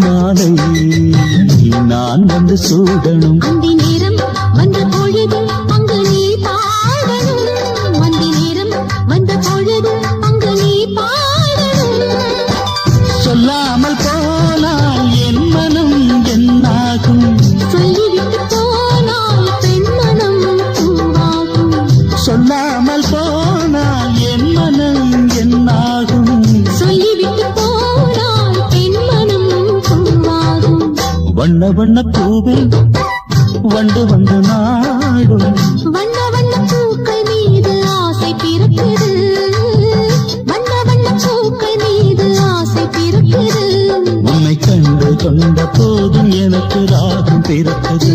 மாலை நான் வந்து சூடணும். அந்தி நேரம் வந்த பொழுது அங்கு நீ பாடணும். அந்தி நேரம் வந்த பொழுது அங்கு நீ பாடணும். சொல்லாமல் போனால் என் மனம் என்னாகும்? சொல்லிவிட்டு போனால் பெண் மனம் பூவாகும். சொல்லாமல் போனால் என் மனம் என்னாகும்? சொல்லிவிட்டு போனால் பெண் மனம் பூவாகும். வண்ண வண்ண பூவில் வண்டு வந்து நாடும். வண்ண வண்ண பூக்கள் மீது ஆசை பிறக்குது. வண்ண வண்ண பூக்கள் மீது ஆசை பிறக்குது. உன்னை கண்டு கொண்ட போதும் எனக்கு ராகம் பிறக்குது.